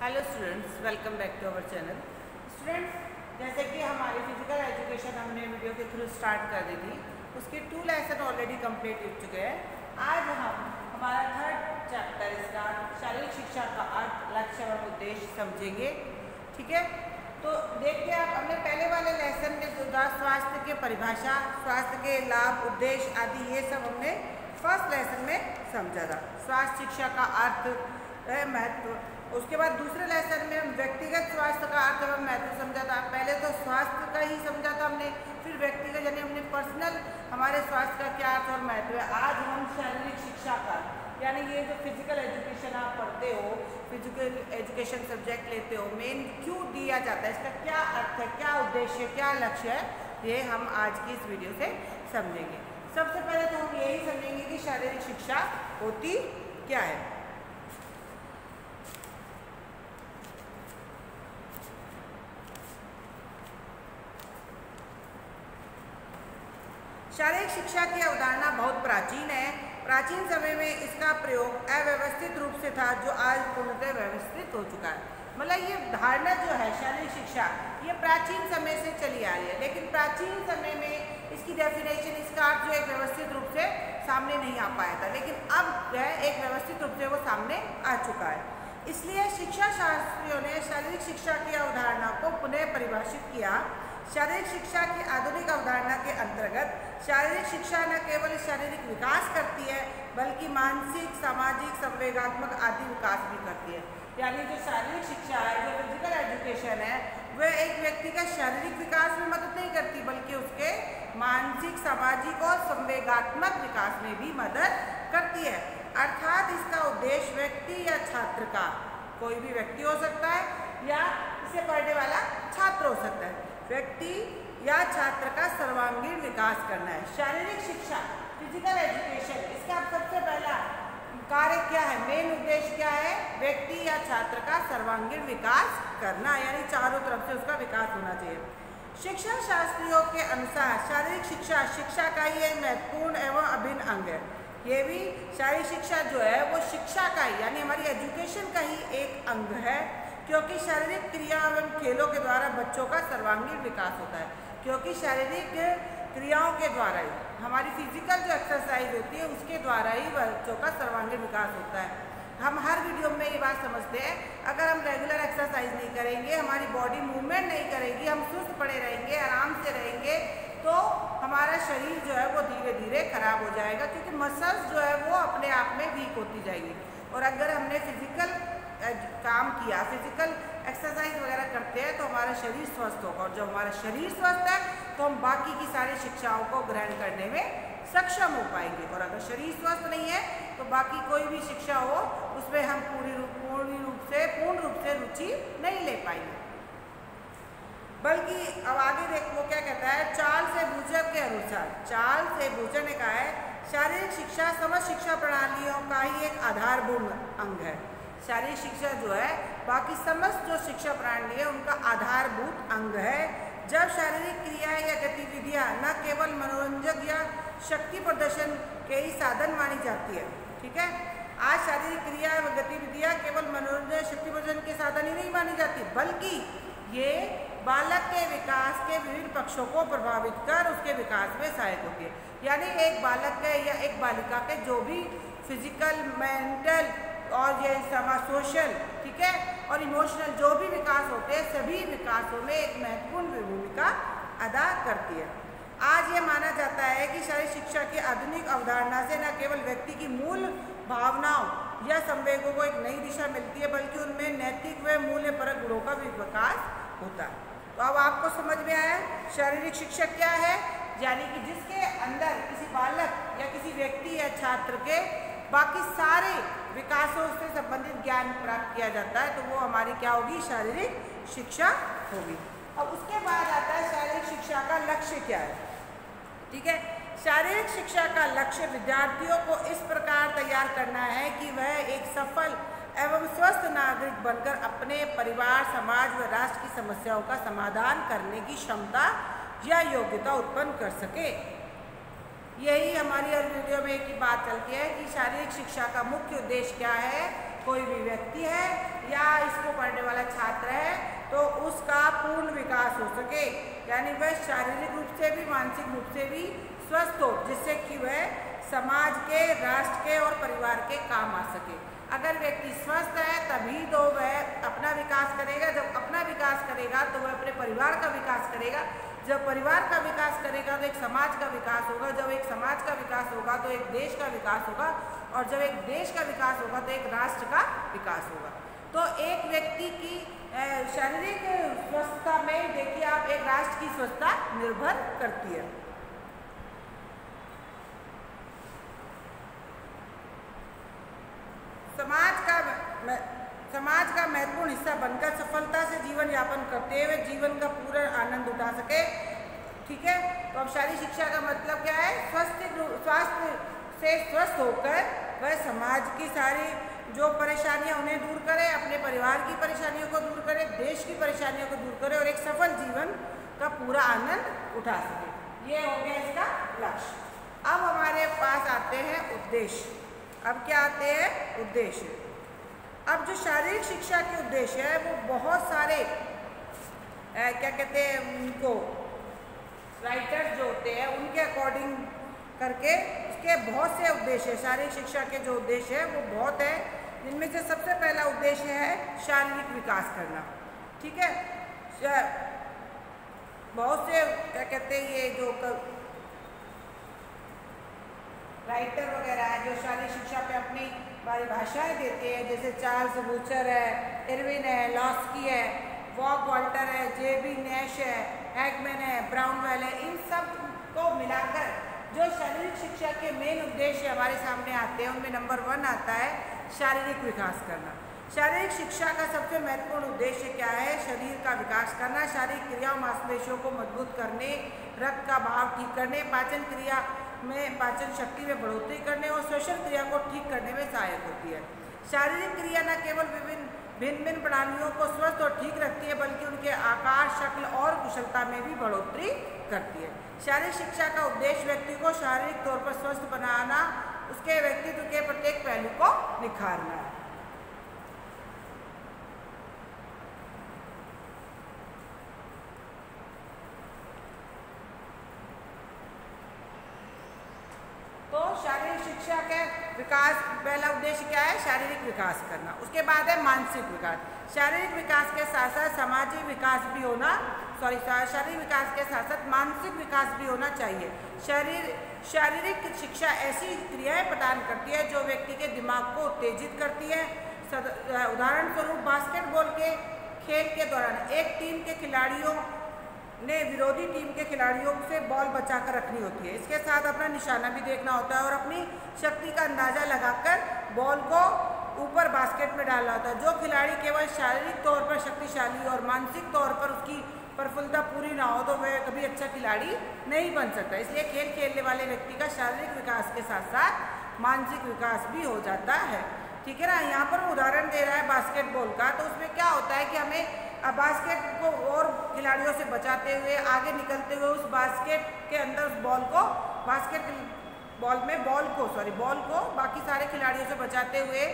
Hello students, welcome back to our channel. Students, जैसे कि हमारी फिजिकल एजुकेशन हमने वीडियो के थ्रू स्टार्ट कर दी थी, उसके 2 लेसन ऑलरेडी कंप्लीट हो चुके हैं। आज हम हमारा 3rd चैप्टर इसका शारीरिक शिक्षा का अर्थ, लक्ष्य एवं उद्देश्य समझेंगे। ठीक है, तो देखते हैं हमने पहले वाले लेसन में जो था स्वास्थ्य की परिभाषा, स्वास्थ्य के लाभ, उद्देश्य आदि ये सब हमने फर्स्ट लेसन में समझा था। स्वास्थ्य शिक्षा का अर्थ, महत्व। उसके बाद दूसरे लेसन में हम व्यक्तिगत स्वास्थ्य का अर्थ एवं महत्व समझा था। पहले तो स्वास्थ्य का ही समझा था हमने, फिर व्यक्तिगत यानी हमने पर्सनल हमारे स्वास्थ्य का क्या अर्थ और महत्व है। आज हम शारीरिक शिक्षा का यानी ये जो फिजिकल एजुकेशन आप पढ़ते हो, फिजिकल एजुकेशन सब्जेक्ट लेते हो, मेन क्यों दिया जाता है, इसका क्या अर्थ है, क्या उद्देश्य है, क्या लक्ष्य है, ये हम आज की इस वीडियो से समझेंगे। सबसे पहले तो हम यही समझेंगे कि शारीरिक शिक्षा होती क्या है। शारीरिक शिक्षा की अवधारणा बहुत प्राचीन है। प्राचीन समय में इसका प्रयोग अव्यवस्थित रूप से था, जो आज पूर्णतः व्यवस्थित हो चुका है। मतलब ये धारणा जो है शारीरिक शिक्षा, ये प्राचीन समय से चली आ रही है, लेकिन प्राचीन समय में इसकी डेफिनेशन, इसका अर्थ जो एक व्यवस्थित रूप से सामने नहीं आ पाया था, लेकिन अब जो है एक व्यवस्थित रूप से वो सामने आ चुका है। इसलिए शिक्षा शास्त्रियों ने शारीरिक शिक्षा की अवधारणा को पुनः परिभाषित किया। शारीरिक शिक्षा की आधुनिक अवधारणा के अंतर्गत शारीरिक शिक्षा न केवल शारीरिक विकास करती है, बल्कि मानसिक, सामाजिक, संवेगात्मक आदि विकास भी करती है। यानी जो शारीरिक शिक्षा है, जो फिजिकल एजुकेशन है, वह एक व्यक्ति का शारीरिक विकास में मदद नहीं करती, बल्कि उसके मानसिक, सामाजिक और संवेगात्मक विकास में भी मदद करती है। अर्थात इसका उद्देश्य व्यक्ति या छात्र का, कोई भी व्यक्ति हो सकता है या इसे पढ़ने वाला छात्र हो सकता है, व्यक्ति या छात्र का सर्वांगीण विकास करना है। शारीरिक शिक्षा, फिजिकल एजुकेशन, इसका सबसे पहला कार्य क्या है, मेन उद्देश्य क्या है, व्यक्ति या छात्र का सर्वांगीण विकास करना, यानी चारों तरफ से उसका विकास होना चाहिए। शिक्षा शास्त्रियों के अनुसार शारीरिक शिक्षा शिक्षा का ही एक महत्वपूर्ण एवं अभिन्न अंग है। ये भी शारीरिक शिक्षा जो है वो शिक्षा का ही यानी हमारी एजुकेशन का ही एक अंग है, क्योंकि शारीरिक क्रिया एवं खेलों के द्वारा बच्चों का सर्वांगीण विकास होता है। क्योंकि शारीरिक क्रियाओं के द्वारा ही, हमारी फिजिकल जो एक्सरसाइज होती है उसके द्वारा ही बच्चों का सर्वांगीण विकास होता है। हम हर वीडियो में ये बात समझते हैं, अगर हम रेगुलर एक्सरसाइज नहीं करेंगे, हमारी बॉडी मूवमेंट नहीं करेगी, हम सुस्त पड़े रहेंगे, आराम से रहेंगे, तो हमारा शरीर जो है वो धीरे धीरे खराब हो जाएगा, क्योंकि मसल्स जो है वो अपने आप में वीक होती जाएगी। और अगर हमने फिजिकल काम किया, फिजिकल एक्सरसाइज वगैरह करते हैं, तो हमारा शरीर स्वस्थ होगा, और जब हमारा शरीर स्वस्थ है तो हम बाकी की सारी शिक्षाओं को ग्रहण करने में सक्षम हो पाएंगे। और अगर शरीर स्वस्थ नहीं है तो बाकी कोई भी शिक्षा हो उसमें हम पूर्ण रूप से रुचि नहीं ले पाएंगे। बल्कि अब आगे देख वो क्या कहता है, चार्ल्स ए बूचर के अनुसार, चार्ल्स ए बूचर ने कहा है, शारीरिक शिक्षा समस्त शिक्षा प्रणालियों का ही एक आधारभूत अंग है। शारीरिक शिक्षा जो है बाकी समस्त जो शिक्षा प्रणाली है उनका आधारभूत अंग है। जब शारीरिक क्रियाएं या गतिविधियां न केवल मनोरंजक या शक्ति प्रदर्शन के ही साधन मानी जाती है, ठीक है, आज शारीरिक क्रिया व गतिविधियां केवल मनोरंजन, शक्ति प्रदर्शन के साधन ही नहीं मानी जाती, बल्कि ये बालक के विकास के विभिन्न पक्षों को प्रभावित कर उसके विकास में सहायक होती है। यानी एक बालक के या एक बालिका के जो भी फिजिकल, मेंटल और ये सोशल, ठीक है, और इमोशनल जो भी विकास होते हैं, सभी विकासों में एक महत्वपूर्ण भूमिका अदा करती है। आज ये माना जाता है कि शारीरिक शिक्षा की आधुनिक अवधारणा से न केवल व्यक्ति की मूल भावनाओं या संवेगों को एक नई दिशा मिलती है, बल्कि उनमें नैतिक व मूल्यपरक गुणों का भी विकास होता है। तो अब आपको समझ में आया शारीरिक शिक्षा क्या है, यानी कि जिसके अंदर किसी बालक या किसी व्यक्ति या छात्र के बाकी सारे विकासों से संबंधित ज्ञान प्राप्त किया जाता है, तो वो हमारी क्या होगी, शारीरिक शिक्षा होगी। अब उसके बाद आता है शारीरिक शिक्षा का लक्ष्य क्या है। ठीक है, शारीरिक शिक्षा का लक्ष्य विद्यार्थियों को इस प्रकार तैयार करना है कि वह एक सफल एवं स्वस्थ नागरिक बनकर अपने परिवार, समाज व राष्ट्र की समस्याओं का समाधान करने की क्षमता या योग्यता उत्पन्न कर सके। यही हमारी हर वीडियो में एक ही बात चलती है कि शारीरिक शिक्षा का मुख्य उद्देश्य क्या है, कोई भी व्यक्ति है या इसको पढ़ने वाला छात्र है तो उसका पूर्ण विकास हो सके, यानी वह शारीरिक रूप से भी मानसिक रूप से भी स्वस्थ हो, जिससे कि वह समाज के, राष्ट्र के और परिवार के काम आ सके। अगर व्यक्ति स्वस्थ है तभी तो वह अपना विकास करेगा, जब अपना विकास करेगा तो वह अपने परिवार का विकास करेगा, जब परिवार का विकास करेगा तो एक समाज का विकास होगा, जब एक समाज का विकास होगा तो एक देश का विकास होगा, और जब एक देश का विकास होगा तो एक राष्ट्र का विकास होगा। तो एक व्यक्ति की शारीरिक स्वस्थता में देखिए आप एक राष्ट्र की स्वस्थता निर्भर करती है। समाज का महत्वपूर्ण हिस्सा बनकर सफलता से जीवन यापन करते हुए जीवन का पूरा आनंद उठा सके। ठीक है, तो अब शारीरिक शिक्षा का मतलब क्या है? स्वास्थ्य से स्वस्थ होकर वह समाज की सारी जो परेशानियां उन्हें दूर करे, अपने परिवार की परेशानियों को दूर करे, देश की परेशानियों को दूर करे और एक सफल जीवन का पूरा आनंद उठा सके। ये हो गया इसका लक्ष्य। अब हमारे पास आते हैं उद्देश्य। अब क्या आते हैं? उद्देश्य। अब जो शारीरिक शिक्षा के उद्देश्य है वो बहुत सारे क्या कहते हैं उनको, राइटर्स जो होते हैं उनके अकॉर्डिंग करके उसके बहुत से उद्देश्य है। शारीरिक शिक्षा के जो उद्देश्य है वो बहुत है, जिनमें से सबसे पहला उद्देश्य है शारीरिक विकास करना। ठीक है, बहुत से क्या कहते हैं ये जो राइटर वगैरह है जो शारीरिक शिक्षा पे अपनी परिभाषाएं देते हैं, जैसे चार्ल्स बूचर है, इरविन है, लॉस्की है, वॉक वाल्टर है, जेबी नैश है, हैगमैन है, ब्राउनवेल है, इन सब को मिलाकर जो शारीरिक शिक्षा के मेन उद्देश्य हमारे सामने आते हैं उनमें नंबर 1 आता है शारीरिक विकास करना। शारीरिक शिक्षा का सबसे महत्वपूर्ण उद्देश्य क्या है? शरीर का विकास करना, शारीरिक क्रियाओं मांसपेशियों को मजबूत करने, रक्त का बहाव ठीक करने, पाचन क्रिया में पाचन शक्ति में बढ़ोतरी करने और श्वसन क्रिया को ठीक करने में सहायक होती है। शारीरिक क्रिया न केवल भिन्न प्रणालियों को स्वस्थ और ठीक रखती है बल्कि उनके आकार, शक्ल और कुशलता में भी बढ़ोतरी करती है। शारीरिक शिक्षा का उद्देश्य व्यक्ति को शारीरिक तौर पर स्वस्थ बनाना, उसके व्यक्तित्व के प्रत्येक पहलू को निखारना है। तो शारीरिक शिक्षा के विकास पहला उद्देश्य क्या है? शारीरिक विकास करना। उसके बाद है मानसिक विकास। शारीरिक विकास के साथ साथ सामाजिक विकास भी होना, शारीरिक विकास के साथ साथ मानसिक विकास भी होना चाहिए। शारीरिक शिक्षा ऐसी क्रियाएं प्रदान करती है जो व्यक्ति के दिमाग को उत्तेजित करती है। उदाहरण स्वरूप बास्केटबॉल के खेल के दौरान एक टीम के खिलाड़ियों ने विरोधी टीम के खिलाड़ियों से बॉल बचाकर रखनी होती है। इसके साथ अपना निशाना भी देखना होता है और अपनी शक्ति का अंदाजा लगाकर बॉल को ऊपर बास्केट में डालना होता है। जो खिलाड़ी केवल शारीरिक तौर पर शक्तिशाली और मानसिक तौर पर उसकी प्रफुल्लता पूरी ना हो तो वह कभी अच्छा खिलाड़ी नहीं बन सकता। इसलिए खेल खेलने वाले व्यक्ति का शारीरिक विकास के साथ साथ मानसिक विकास भी हो जाता है। ठीक है ना, यहाँ पर उदाहरण दे रहा है बास्केटबॉल का, तो उसमें क्या होता है कि हमें बास्केट को और खिलाड़ियों से बचाते हुए आगे निकलते हुए उस बास्केट के अंदर उस बॉल को बॉल को बाकी सारे खिलाड़ियों से बचाते हुए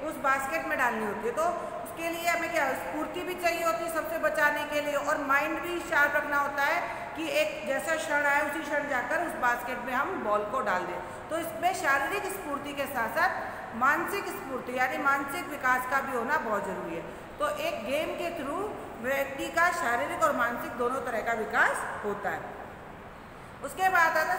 उस बास्केट में डालनी होती है। तो उसके लिए हमें क्या स्फूर्ति भी चाहिए होती है सबसे बचाने के लिए, और माइंड भी शार्प रखना होता है कि एक जैसा क्षण आए उसी क्षण जाकर उस बास्केट में हम बॉल को डाल दें। तो इसमें शारीरिक स्फूर्ति के साथ साथ मानसिक स्फूर्ति यानी मानसिक विकास का भी होना बहुत जरूरी है। तो एक गेम के थ्रू व्यक्ति का शारीरिक और मानसिक दोनों तरह का विकास होता है। उसके बाद आता है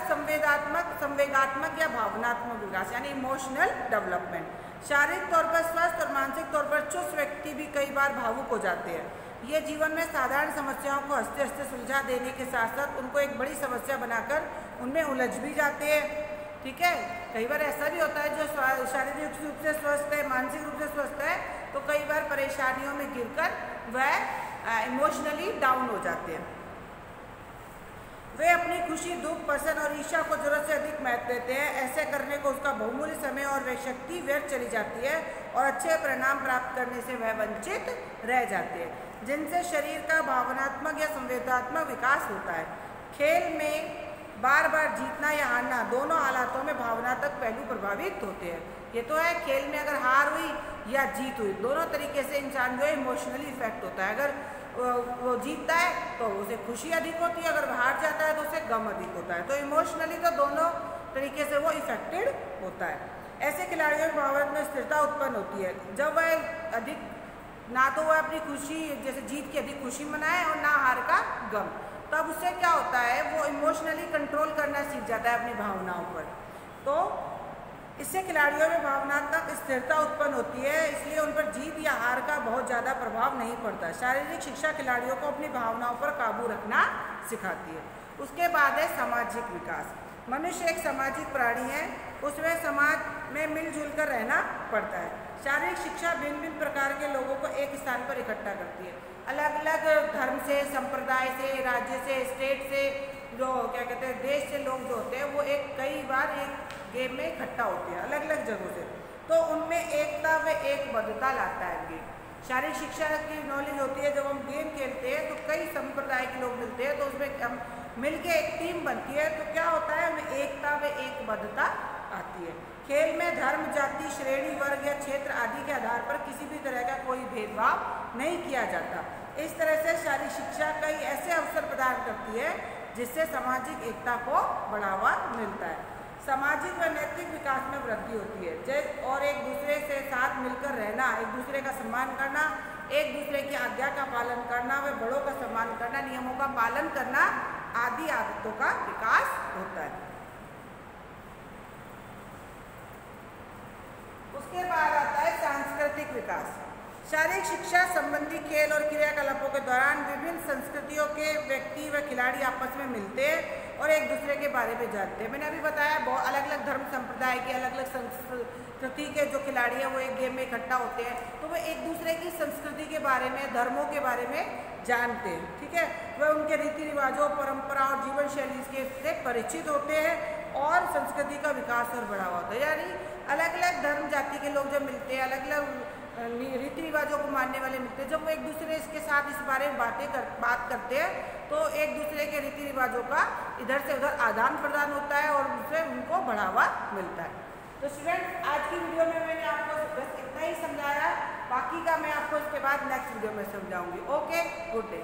संवेगात्मक या भावनात्मक विकास यानी इमोशनल डेवलपमेंट। शारीरिक तौर पर स्वस्थ और मानसिक तौर पर चुस्त व्यक्ति भी कई बार भावुक हो जाते हैं। ये जीवन में साधारण समस्याओं को हंसते हंसते सुलझा देने के साथ साथ उनको एक बड़ी समस्या बनाकर उनमें उलझ भी जाते हैं। ठीक है, कई बार ऐसा भी होता है जो शारीरिक रूप से स्वस्थ है, मानसिक रूप से स्वस्थ है, तो कई बार परेशानियों में गिरकर वह इमोशनली डाउन हो जाते हैं। वे अपनी खुशी, दुख, पसंद और ईर्ष्या को जरूरत से अधिक महत्व देते हैं। ऐसे करने को उसका बहुमूल्य समय और वह शक्ति व्यर्थ चली जाती है और अच्छे परिणाम प्राप्त करने से वह वंचित रह जाते हैं, जिनसे शरीर का भावनात्मक या संवेदनात्मक विकास होता है। खेल में बार बार जीतना या हारना दोनों हालातों में भावनात्मक पहलू प्रभावित होते हैं। ये तो है, खेल में अगर हार हुई या जीत हुई, दोनों तरीके से इंसान जो है इमोशनली इफेक्ट होता है। अगर वो जीतता है तो उसे खुशी अधिक होती है, अगर हार जाता है तो उसे गम अधिक होता है। तो इमोशनली तो दोनों तरीके से वो इफेक्टेड होता है। ऐसे खिलाड़ियों में भावनात्मक स्थिरता उत्पन्न होती है जब वह अधिक ना तो वह अपनी खुशी जैसे जीत की अधिक खुशी मनाए और ना हार का गम। तब उससे क्या होता है, वो इमोशनली कंट्रोल करना सीख जाता है अपनी भावनाओं पर। तो इससे खिलाड़ियों में भावनात्मक स्थिरता उत्पन्न होती है, इसलिए उन पर जीत या हार का बहुत ज़्यादा प्रभाव नहीं पड़ता। शारीरिक शिक्षा खिलाड़ियों को अपनी भावनाओं पर काबू रखना सिखाती है। उसके बाद है सामाजिक विकास। मनुष्य एक सामाजिक प्राणी है, उसमें समाज में मिलजुल कर रहना पड़ता है। शारीरिक शिक्षा भिन्न भिन्न प्रकार के लोगों को एक स्थान पर इकट्ठा करती है। अलग अलग धर्म से, संप्रदाय से, राज्य से, स्टेट से, जो क्या कहते हैं देश से लोग जो होते हैं वो कई बार एक गेम में इकट्ठा होते हैं अलग अलग जगहों से। तो उनमें एकता व एकबद्धता लाता है गेम। शारीरिक शिक्षा की नॉलेज होती है, जब हम गेम खेलते हैं तो कई संप्रदाय के लोग मिलते हैं, तो उसमें हम मिलके एक टीम बनती है, तो क्या होता है, हमें एकता व एकबद्धता आती है। खेल में धर्म, जाति, श्रेणी, वर्ग या क्षेत्र आदि के आधार पर किसी भी तरह का कोई भेदभाव नहीं किया जाता। इस तरह से शारीरिक शिक्षा कई ऐसे अवसर प्रदान करती है जिससे सामाजिक एकता को बढ़ावा मिलता है। सामाजिक व नैतिक विकास में वृद्धि होती है और एक दूसरे से साथ मिलकर रहना, एक दूसरे का सम्मान करना, एक दूसरे की आज्ञा का पालन करना व बड़ों का सम्मान करना, नियमों का पालन करना आदि आदतों का विकास होता है। उसके बाद आता है सांस्कृतिक विकास। शारीरिक शिक्षा संबंधी खेल और क्रियाकलापों के दौरान विभिन्न संस्कृतियों के व्यक्ति व खिलाड़ी आपस में मिलते हैं और एक दूसरे के बारे में जानते हैं। मैंने अभी बताया बहुत अलग अलग धर्म संप्रदाय के, अलग अलग संस्कृति के जो खिलाड़ी हैं वो एक गेम में इकट्ठा होते हैं, तो वो एक दूसरे की संस्कृति के बारे में, धर्मों के बारे में जानते हैं। ठीक है, वह उनके रीति रिवाजों, परंपरा और जीवन शैली से परिचित होते हैं और संस्कृति का विकास और बढ़ावा होता है। यानी अलग अलग धर्म जाति के लोग जब मिलते हैं, अलग अलग रीति रिवाजों को मानने वाले मिलते हैं, जब वो एक दूसरे के साथ इस बारे में बात करते हैं तो एक दूसरे के रीति रिवाजों का इधर से उधर आदान प्रदान होता है और उससे उनको बढ़ावा मिलता है। तो स्टूडेंट, आज की वीडियो में मैंने आपको बस इतना ही समझाया, बाकी का मैं आपको इसके बाद नेक्स्ट वीडियो में समझाऊंगी। Okay, good day.